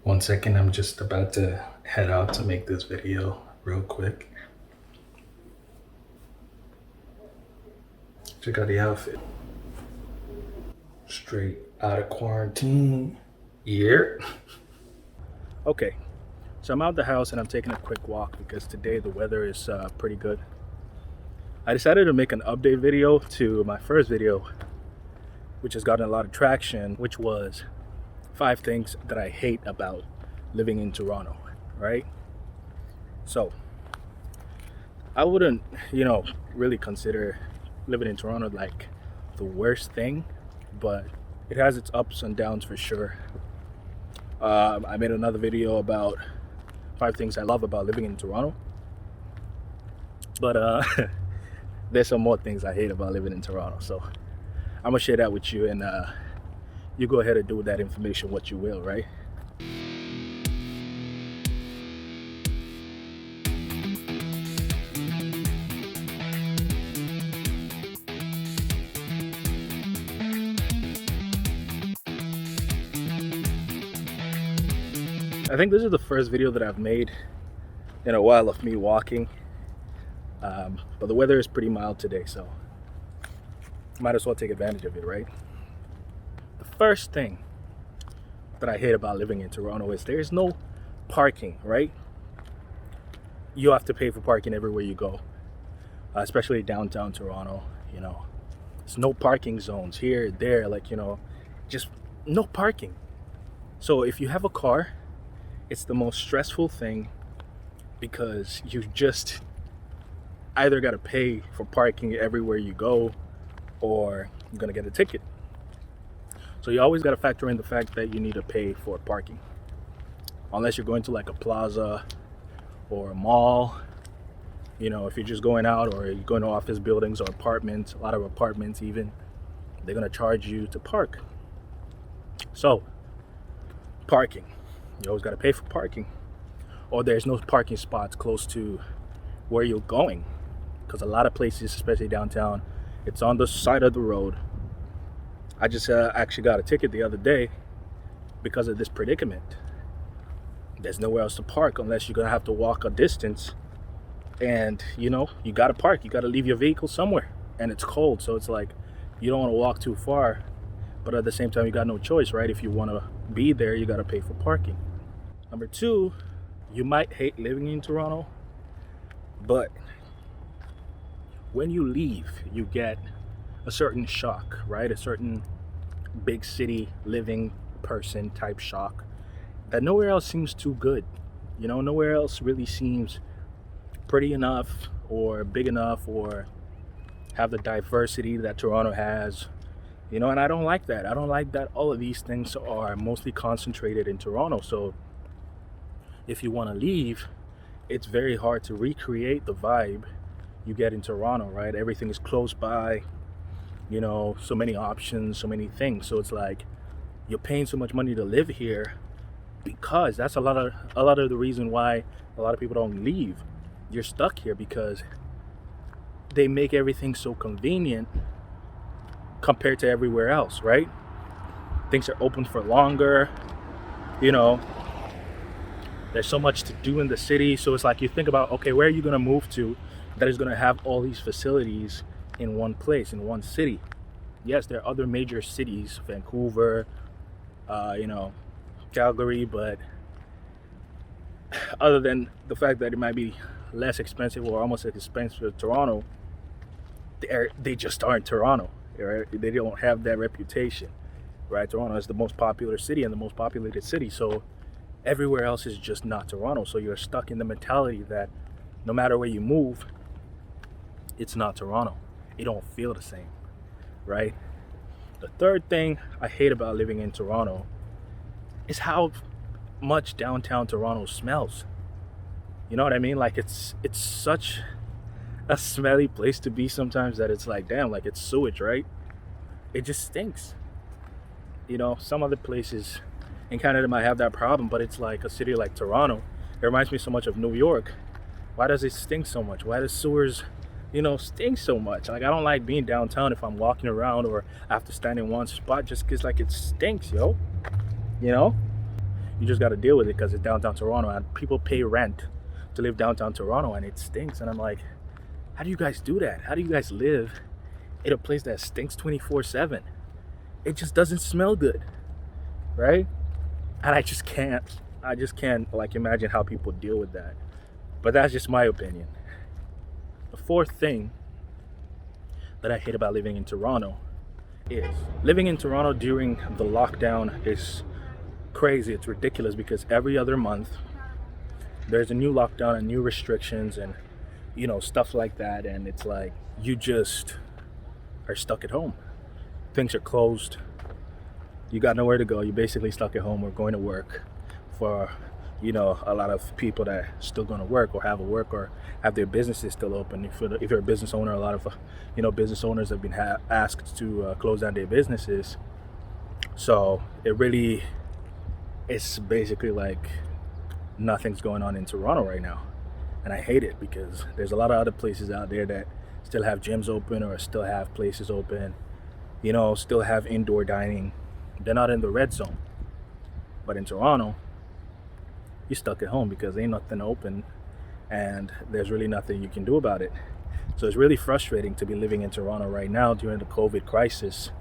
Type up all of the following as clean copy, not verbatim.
One second, I'm just about to head out to make this video real quick. Check out the outfit. Straight out of quarantine. Yeah. Okay, so I'm out the house and I'm taking a quick walk because today the weather is pretty good. I decided to make an update video to my first video, which has gotten a lot of traction, which was 5 things that I hate about living in Toronto, right? So I wouldn't, really consider living in Toronto like the worst thing, but it has its ups and downs for sure. I made another video about 5 things I love about living in Toronto, but there's some more things I hate about living in Toronto. So I'm gonna share that with you, and you go ahead and do with that information what you will, right? I think this is the first video that I've made in a while of me walking, but the weather is pretty mild today, so might as well take advantage of it, right? The first thing that I hate about living in Toronto is there's no parking, right? You have to pay for parking everywhere you go, especially downtown Toronto. There's no parking zones here, there, just no parking. So if you have a car, it's the most stressful thing because you just either got to pay for parking everywhere you go or you're going to get a ticket. So you always got to factor in the fact that you need to pay for parking. Unless you're going to like a plaza or a mall, if you're just going out or you're going to office buildings or apartments, a lot of apartments even, they're going to charge you to park. So, parking. You always got to pay for parking, or there's no parking spots close to where you're going, because a lot of places, especially downtown, it's on the side of the road. I just actually got a ticket the other day because of this predicament. There's nowhere else to park unless you're gonna have to walk a distance, and you got to park. You got to leave your vehicle somewhere, and it's cold, so it's like you don't want to walk too far, but at the same time you got no choice, right? If you want to be there, you got to pay for parking. Number 2, you might hate living in Toronto, but when you leave, you get a certain shock, right? A certain big city living person type shock that nowhere else seems too good. Nowhere else really seems pretty enough or big enough or have the diversity that Toronto has. And I don't like that. I don't like that all of these things are mostly concentrated in Toronto. So if you want to leave, it's very hard to recreate the vibe you get in Toronto, right? Everything is close by, so many options, so many things. So it's like you're paying so much money to live here because that's a lot of the reason why a lot of people don't leave. You're stuck here because they make everything so convenient compared to everywhere else, right? Things are open for longer, there's so much to do in the city. So it's like you think about, okay, where are you going to move to that is going to have all these facilities in one place, in one city? Yes, there are other major cities, Vancouver, Calgary, but other than the fact that it might be less expensive or almost as expensive as Toronto, they just aren't Toronto, right? They don't have that reputation, right? Toronto is the most popular city and the most populated city, so everywhere else is just not Toronto. So you're stuck in the mentality that no matter where you move, it's not Toronto. It don't feel the same, right? The third thing I hate about living in Toronto is how much downtown Toronto smells. You know what I mean? Like it's such a smelly place to be sometimes that it's like, damn, like it's sewage, right? It just stinks. Some other places in Canada might have that problem, but it's like a city like Toronto. It reminds me so much of New York. Why does it stink so much? Why does sewers, stink so much? Like I don't like being downtown if I'm walking around or I have to stand in one spot just because like it stinks, yo. You You just got to deal with it because it's downtown Toronto, and people pay rent to live downtown Toronto, and it stinks. And I'm like, how do you guys do that? How do you guys live in a place that stinks 24/7? It just doesn't smell good, right? And I just can't like imagine how people deal with that. But that's just my opinion. The fourth thing that I hate about living in Toronto is living in Toronto during the lockdown is crazy. It's ridiculous because every other month there's a new lockdown and new restrictions and stuff like that, and it's like you just are stuck at home. Things are closed. You got nowhere to go. You're basically stuck at home or going to work. For a lot of people that are still going to work or have a work or have their businesses still open. If you're a business owner, a lot of business owners have been asked to close down their businesses. So it's basically like nothing's going on in Toronto right now, and I hate it because there's a lot of other places out there that still have gyms open or still have places open, still have indoor dining. They're not in the red zone. But in Toronto, you're stuck at home because ain't nothing open and there's really nothing you can do about it. So it's really frustrating to be living in Toronto right now during the COVID crisis,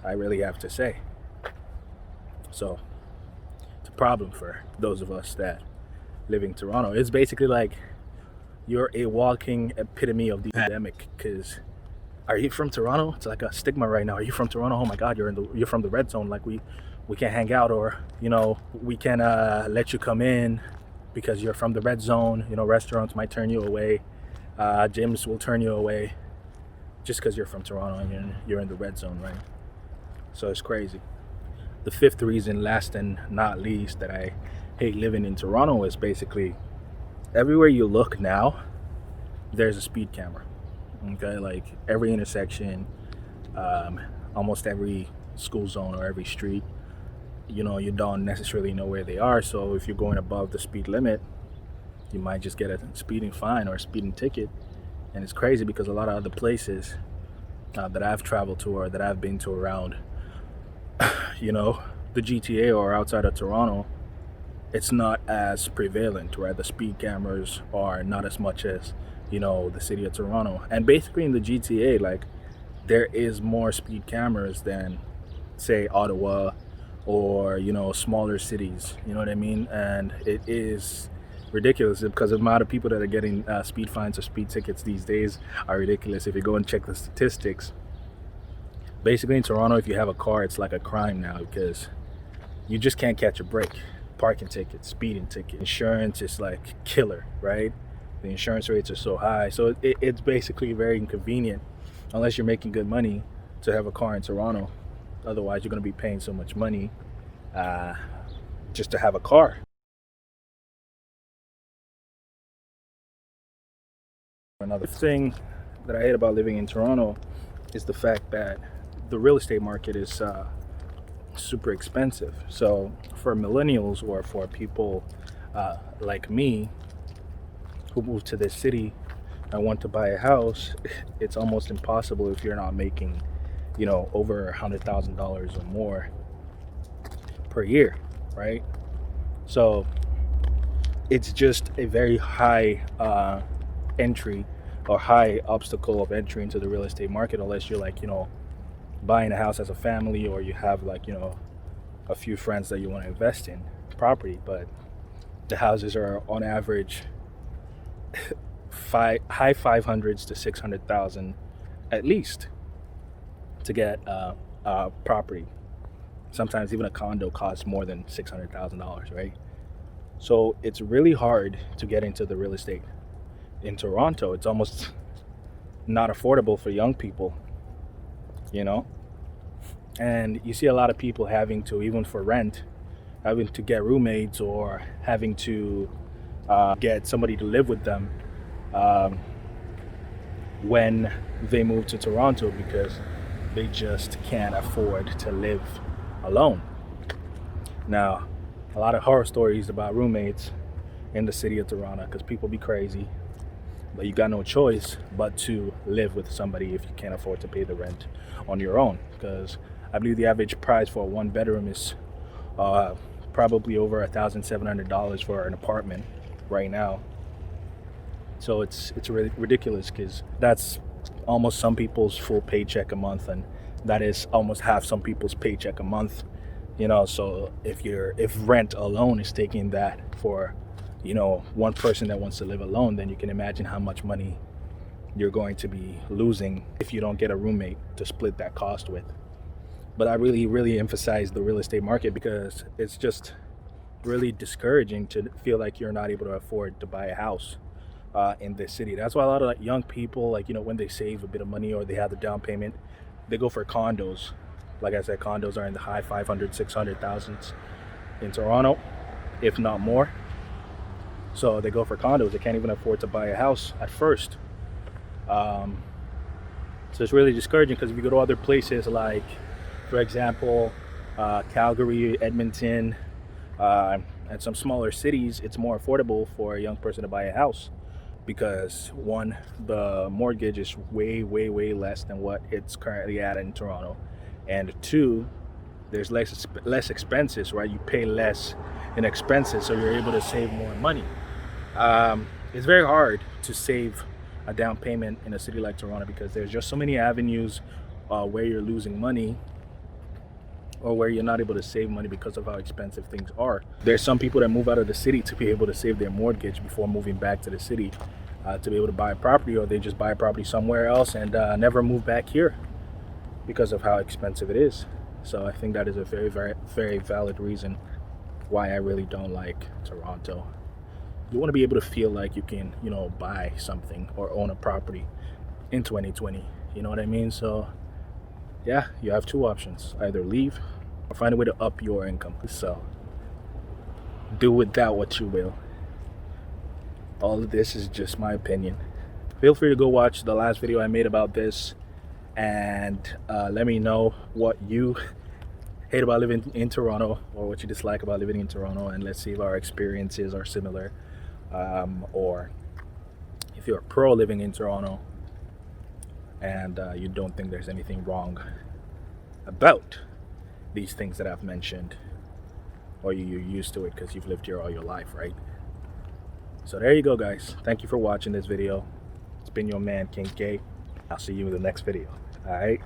I really have to say. So it's a problem for those of us that live in Toronto. It's basically like you're a walking epitome of the pandemic because are you from Toronto? It's like a stigma right now. Are you from Toronto? Oh my God, you're from the red zone. Like we can't hang out, or we can't let you come in because you're from the red zone. Restaurants might turn you away, gyms will turn you away just because you're from Toronto and you're in the red zone, right? So it's crazy. The fifth reason, last and not least, that I hate living in Toronto is basically everywhere you look now, there's a speed camera. Okay, like every intersection, almost every school zone or every street, you don't necessarily know where they are. So if you're going above the speed limit, you might just get a speeding fine or a speeding ticket. And it's crazy because a lot of other places that I've traveled to or that I've been to around, the GTA or outside of Toronto, it's not as prevalent, right? The speed cameras are not as much as the city of Toronto. And basically in the GTA, like there is more speed cameras than say Ottawa or smaller cities, you know what I mean? And it is ridiculous because the amount of people that are getting speed fines or speed tickets these days are ridiculous. If you go and check the statistics, basically in Toronto, if you have a car, it's like a crime now because you just can't catch a break. Parking tickets, speeding ticket, insurance is like killer, right? The insurance rates are so high, so it's basically very inconvenient unless you're making good money to have a car in Toronto. Otherwise, you're going to be paying so much money just to have a car. Another thing that I hate about living in Toronto is the fact that the real estate market is super expensive. So for millennials or for people like me who moved to this city and want to buy a house, it's almost impossible if you're not making over $100,000 or more per year, right? So it's just a very high entry or high obstacle of entry into the real estate market unless you're like buying a house as a family or you have like a few friends that you want to invest in property. But the houses are on average high 500s to 600,000 at least to get a property. Sometimes even a condo costs more than $600,000, right? So it's really hard to get into the real estate. In Toronto, it's almost not affordable for young people, and you see a lot of people having to, even for rent, having to get roommates or having to get somebody to live with them when they move to Toronto because they just can't afford to live alone. Now, a lot of horror stories about roommates in the city of Toronto because people be crazy, but you got no choice but to live with somebody if you can't afford to pay the rent on your own, because I believe the average price for a one bedroom is probably over $1,700 for an apartment right now. So it's really ridiculous, because that's almost some people's full paycheck a month, and that is almost half some people's paycheck a month. You know, so if rent alone is taking that for, you know, one person that wants to live alone, then you can imagine how much money you're going to be losing if you don't get a roommate to split that cost with. But I really emphasize the real estate market, because it's just really discouraging to feel like you're not able to afford to buy a house in this city. That's why a lot of like young people, like, you know, when they save a bit of money or they have the down payment, they go for condos. Like I said, condos are in the high 500, 600,000s in Toronto, if not more. So they go for condos. They can't even afford to buy a house at first. So it's really discouraging, because if you go to other places like, for example, Calgary, Edmonton, and some smaller cities, it's more affordable for a young person to buy a house, because one, the mortgage is way less than what it's currently at in Toronto, and two, there's less expenses, right? You pay less in expenses, so you're able to save more money. It's very hard to save a down payment in a city like Toronto, because there's just so many avenues where you're losing money, or where you're not able to save money because of how expensive things are. There's some people that move out of the city to be able to save their mortgage before moving back to the city to be able to buy a property, or they just buy a property somewhere else and never move back here because of how expensive it is. So I think that is a very valid reason why I really don't like Toronto. You want to be able to feel like you can, you know, buy something or own a property in 2020. You know what I mean? So yeah, you have two options: either leave or find a way to up your income. So do with that what you will. All of this is just my opinion. Feel free to go watch the last video I made about this, and let me know what you hate about living in Toronto, or what you dislike about living in Toronto, and let's see if our experiences are similar, or if you're pro living in Toronto and you don't think there's anything wrong about these things that I've mentioned, or you're used to it because you've lived here all your life, right? So there you go, guys. Thank you for watching this video. It's been your man, King K. I'll see you in the next video. All right.